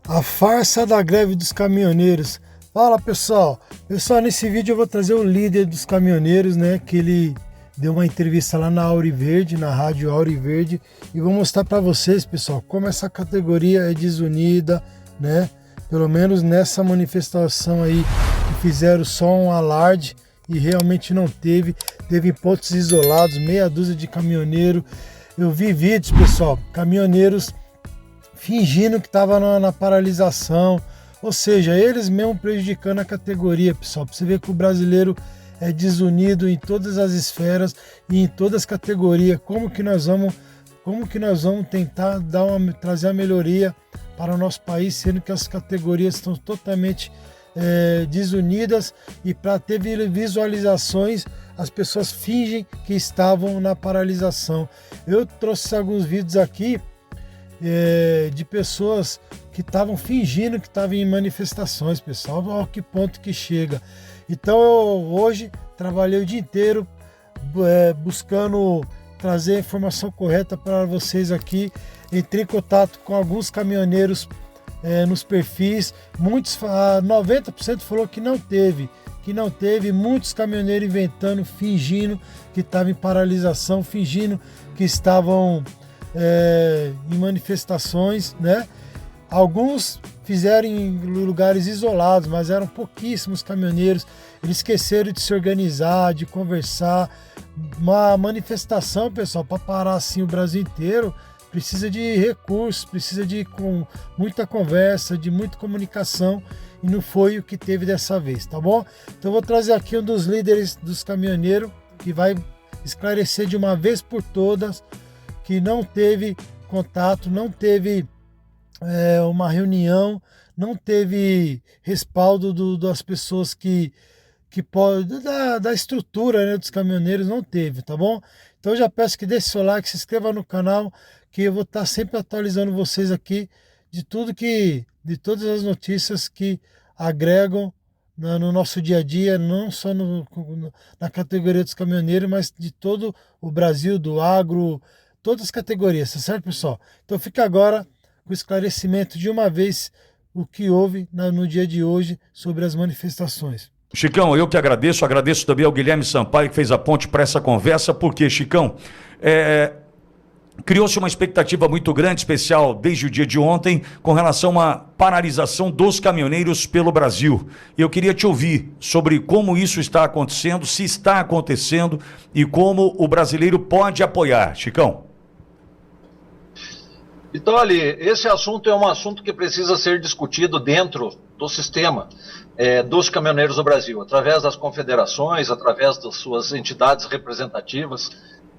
A farsa da greve dos caminhoneiros. Fala pessoal, nesse vídeo eu vou trazer o líder dos caminhoneiros, né? Que ele deu uma entrevista lá na Auriverde, na rádio Auriverde, e vou mostrar para vocês, pessoal, como essa categoria é desunida, né? Pelo menos nessa manifestação aí que fizeram só um alarde e realmente não teve pontos isolados, meia dúzia de caminhoneiro. Eu vi vídeos, pessoal, caminhoneiros fingindo que estava na paralisação, ou seja, eles mesmo prejudicando a categoria, pessoal. Pra você ver que o brasileiro é desunido em todas as esferas e em todas as categorias. Como que nós vamos tentar trazer a melhoria para o nosso país, sendo que as categorias estão totalmente desunidas, e para ter visualizações as pessoas fingem que estavam na paralisação. Eu trouxe alguns vídeos aqui de pessoas que estavam fingindo que estavam em manifestações, pessoal. Olha que ponto que chega. Então eu hoje trabalhei o dia inteiro buscando trazer a informação correta para vocês aqui. Entrei em contato com alguns caminhoneiros nos perfis, muitos, 90% falou que não teve, muitos caminhoneiros inventando, fingindo que estavam em paralisação, fingindo que estavam em manifestações, né? Alguns fizeram em lugares isolados, mas eram pouquíssimos caminhoneiros. Eles esqueceram de se organizar, de conversar. Uma manifestação, pessoal, para parar assim o Brasil inteiro, precisa de recursos, precisa de muita conversa, de muita comunicação, e não foi o que teve dessa vez, tá bom? Então eu vou trazer aqui um dos líderes dos caminhoneiros que vai esclarecer de uma vez por todas que não teve contato, não teve uma reunião, não teve respaldo das pessoas que pode, da estrutura, né, dos caminhoneiros, não teve, tá bom? Então eu já peço que deixe seu like, se inscreva no canal, que eu vou estar sempre atualizando vocês aqui de todas as notícias que agregam no nosso dia a dia, não só na categoria dos caminhoneiros, mas de todo o Brasil, do agro, todas as categorias, tá certo, pessoal? Então fica agora com o esclarecimento de uma vez o que houve no dia de hoje sobre as manifestações. Chicão, eu que agradeço também ao Guilherme Sampaio que fez a ponte para essa conversa, porque, Chicão, criou-se uma expectativa muito grande, especial desde o dia de ontem, com relação a uma paralisação dos caminhoneiros pelo Brasil. Eu queria te ouvir sobre como isso está acontecendo, se está acontecendo e como o brasileiro pode apoiar. Chicão. Então, ali, esse assunto é um assunto que precisa ser discutido dentro do sistema dos caminhoneiros do Brasil, através das confederações, através das suas entidades representativas.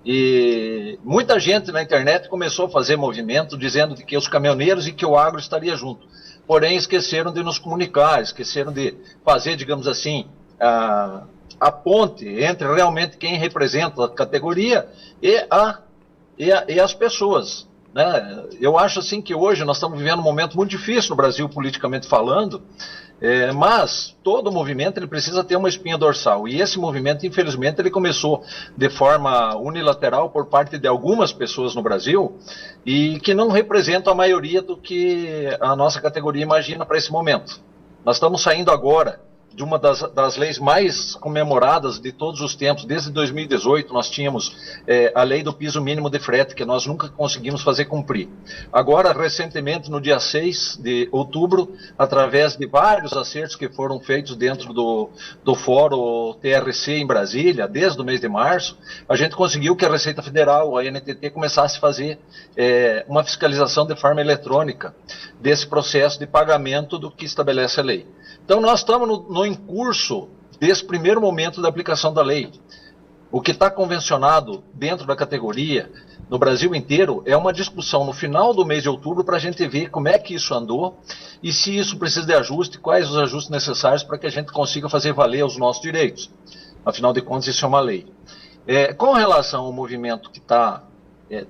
E muita gente na internet começou a fazer movimento dizendo de que os caminhoneiros e que o agro estaria junto. Porém, esqueceram de nos comunicar, esqueceram de fazer, digamos assim, a ponte entre realmente quem representa a categoria e as pessoas. Né? Eu acho assim que hoje nós estamos vivendo um momento muito difícil no Brasil, politicamente falando, mas todo movimento ele precisa ter uma espinha dorsal, e esse movimento, infelizmente, ele começou de forma unilateral por parte de algumas pessoas no Brasil, e que não representam a maioria do que a nossa categoria imagina para esse momento. Nós estamos saindo agora de uma das leis mais comemoradas de todos os tempos. Desde 2018 nós tínhamos a lei do piso mínimo de frete, que nós nunca conseguimos fazer cumprir. Agora, recentemente, no dia 6 de outubro, através de vários acertos que foram feitos dentro do Fórum TRC em Brasília, desde o mês de março, a gente conseguiu que a Receita Federal, a NTT, começasse a fazer uma fiscalização de forma eletrônica desse processo de pagamento do que estabelece a lei. Então nós estamos no incurso desse primeiro momento da aplicação da lei. O que está convencionado dentro da categoria, no Brasil inteiro, é uma discussão no final do mês de outubro para a gente ver como é que isso andou e se isso precisa de ajuste, quais os ajustes necessários para que a gente consiga fazer valer os nossos direitos. Afinal de contas, isso é uma lei. Com relação ao movimento que está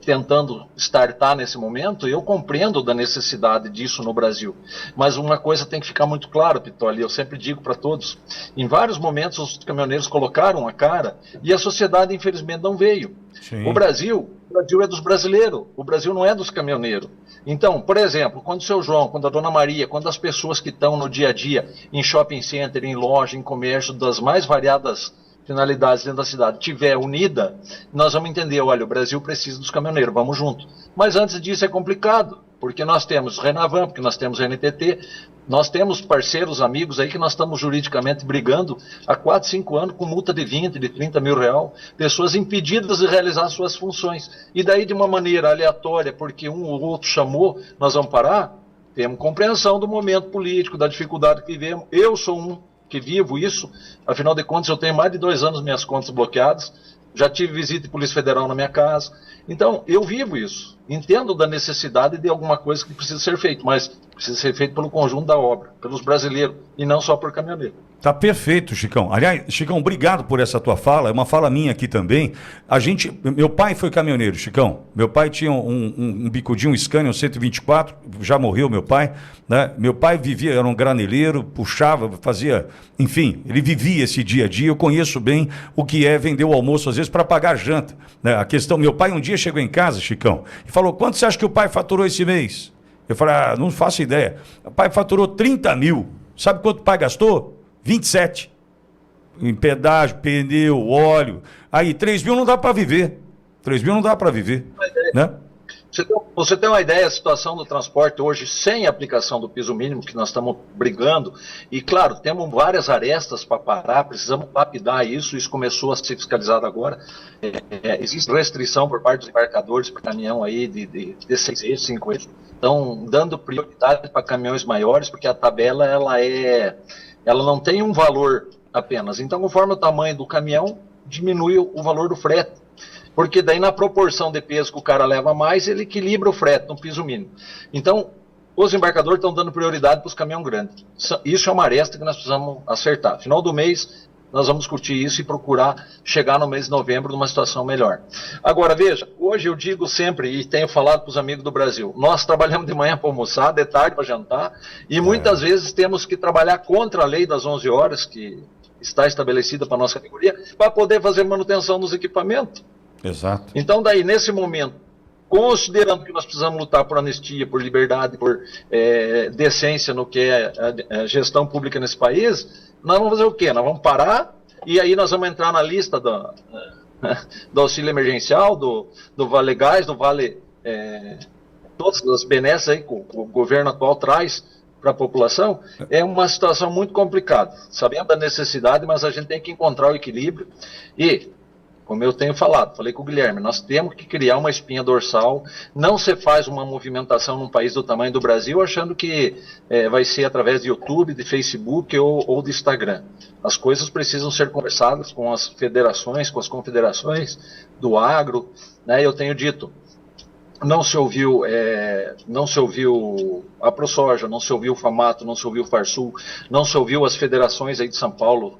tentando startar nesse momento, eu compreendo da necessidade disso no Brasil, mas uma coisa tem que ficar muito clara, Pitoli, eu sempre digo para todos, em vários momentos os caminhoneiros colocaram a cara e a sociedade infelizmente não veio. Sim. O Brasil é dos brasileiros, o Brasil não é dos caminhoneiros. Então, por exemplo, quando o seu João, quando a dona Maria, quando as pessoas que estão no dia a dia em shopping center, em loja, em comércio, das mais variadas finalidades dentro da cidade, estiver unida, nós vamos entender, olha, o Brasil precisa dos caminhoneiros, vamos junto. Mas antes disso é complicado, porque nós temos Renavan, porque nós temos NTT, nós temos parceiros, amigos aí que nós estamos juridicamente brigando há 4, 5 anos com multa de 20, de 30 mil reais, pessoas impedidas de realizar suas funções. E daí de uma maneira aleatória, porque um ou outro chamou, nós vamos parar? Temos compreensão do momento político, da dificuldade que vivemos. Eu sou um que vivo isso, afinal de contas eu tenho mais de 2 anos minhas contas bloqueadas, já tive visita de Polícia Federal na minha casa, então eu vivo isso, entendo da necessidade de alguma coisa que precisa ser feito, mas precisa ser feito pelo conjunto da obra, pelos brasileiros, e não só por caminhoneiro. Tá perfeito, Chicão. Aliás, Chicão, obrigado por essa tua fala, é uma fala minha aqui também. Meu pai foi caminhoneiro, Chicão. Meu pai tinha um bicudinho, um Scania, um 124, já morreu meu pai, né? Meu pai vivia, era um graneleiro, puxava, fazia, enfim, ele vivia esse dia a dia. Eu conheço bem o que é vender o almoço, às vezes, para pagar a janta, né? A questão, meu pai um dia chegou em casa, Chicão, e falou, quanto você acha que o pai faturou esse mês? Eu falei, não faço ideia. O pai faturou 30 mil. Sabe quanto o pai gastou? 27. Em pedágio, pneu, óleo. Aí, 3 mil não dá para viver. 3 mil não dá para viver. Né? Você tem uma ideia, a situação do transporte hoje, sem aplicação do piso mínimo, que nós estamos brigando, e claro, temos várias arestas para parar, precisamos lapidar isso, isso começou a ser fiscalizado agora. Existe restrição por parte dos embarcadores para caminhão aí de 6 eixos, 5 eixos. Estão dando prioridade para caminhões maiores, porque a tabela ela não tem um valor apenas. Então, conforme o tamanho do caminhão, diminui o valor do frete. Porque daí, na proporção de peso que o cara leva mais, ele equilibra o frete no piso mínimo. Então, os embarcadores estão dando prioridade para os caminhões grandes. Isso é uma aresta que nós precisamos acertar. Final do mês, nós vamos discutir isso e procurar chegar no mês de novembro numa situação melhor. Agora, veja, hoje eu digo sempre, e tenho falado para os amigos do Brasil, nós trabalhamos de manhã para almoçar, de tarde para jantar, e muitas vezes temos que trabalhar contra a lei das 11 horas, que está estabelecida para a nossa categoria, para poder fazer manutenção dos equipamentos. Exato. Então, daí, nesse momento, considerando que nós precisamos lutar por anistia, por liberdade, por decência no que é a gestão pública nesse país, nós vamos fazer o quê? Nós vamos parar e aí nós vamos entrar na lista do auxílio emergencial, do Vale Gás, do Vale... todas as benesses aí que o governo atual traz para a população. É uma situação muito complicada, sabendo da necessidade, mas a gente tem que encontrar o equilíbrio e... Como eu tenho falado, falei com o Guilherme, nós temos que criar uma espinha dorsal, não se faz uma movimentação num país do tamanho do Brasil achando que vai ser através de YouTube, de Facebook ou de Instagram. As coisas precisam ser conversadas com as federações, com as confederações do agro, né? Eu tenho dito, não se ouviu a ProSoja, não se ouviu o FAMATO, não se ouviu o Farsul, não se ouviu as federações aí de São Paulo,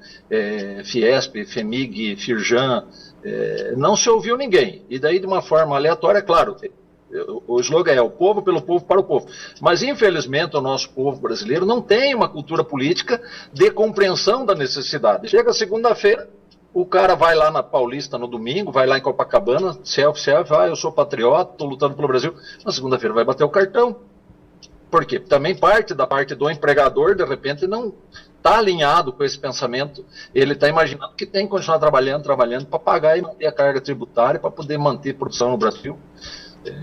Fiesp, FEMIG, Firjan, não se ouviu ninguém. E daí, de uma forma aleatória, claro, o slogan é o povo pelo povo para o povo. Mas, infelizmente, o nosso povo brasileiro não tem uma cultura política de compreensão da necessidade. Chega segunda-feira, o cara vai lá na Paulista no domingo, vai lá em Copacabana, selfie, eu sou patriota, estou lutando pelo Brasil. Na segunda-feira vai bater o cartão. Por quê? Também parte do empregador, de repente, não está alinhado com esse pensamento. Ele está imaginando que tem que continuar trabalhando para pagar e manter a carga tributária para poder manter a produção no Brasil.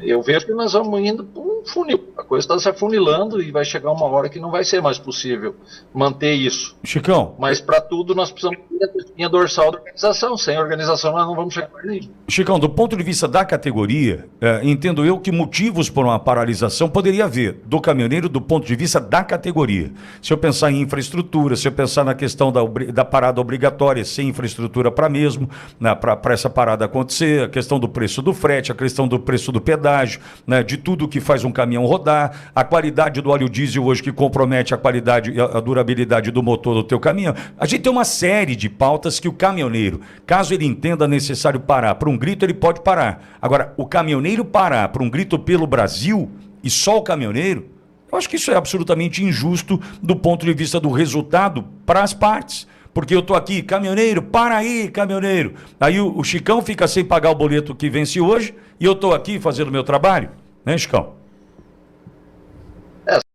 Eu vejo que nós vamos indo para um funil. A coisa está se afunilando e vai chegar uma hora que não vai ser mais possível manter isso. Chicão. Mas para tudo nós precisamos ter a espinha dorsal da organização. Sem organização nós não vamos chegar a nenhum. Chicão, do ponto de vista da categoria, entendo eu que motivos por uma paralisação poderia haver do caminhoneiro do ponto de vista da categoria. Se eu pensar em infraestrutura, se eu pensar na questão da parada obrigatória, sem infraestrutura para mesmo, para essa parada acontecer, a questão do preço do frete, a questão do preço do pedágio, né, de tudo que faz um caminhão rodar, a qualidade do óleo diesel hoje que compromete a qualidade e a durabilidade do motor do teu caminhão. A gente tem uma série de pautas que o caminhoneiro, caso ele entenda necessário parar para um grito, ele pode parar. Agora, o caminhoneiro parar para um grito pelo Brasil e só o caminhoneiro, eu acho que isso é absolutamente injusto do ponto de vista do resultado para as partes. porque eu tô aqui, caminhoneiro, para aí, caminhoneiro. Aí o Chicão fica sem pagar o boleto que vence hoje e eu tô aqui fazendo o meu trabalho, né, Chicão?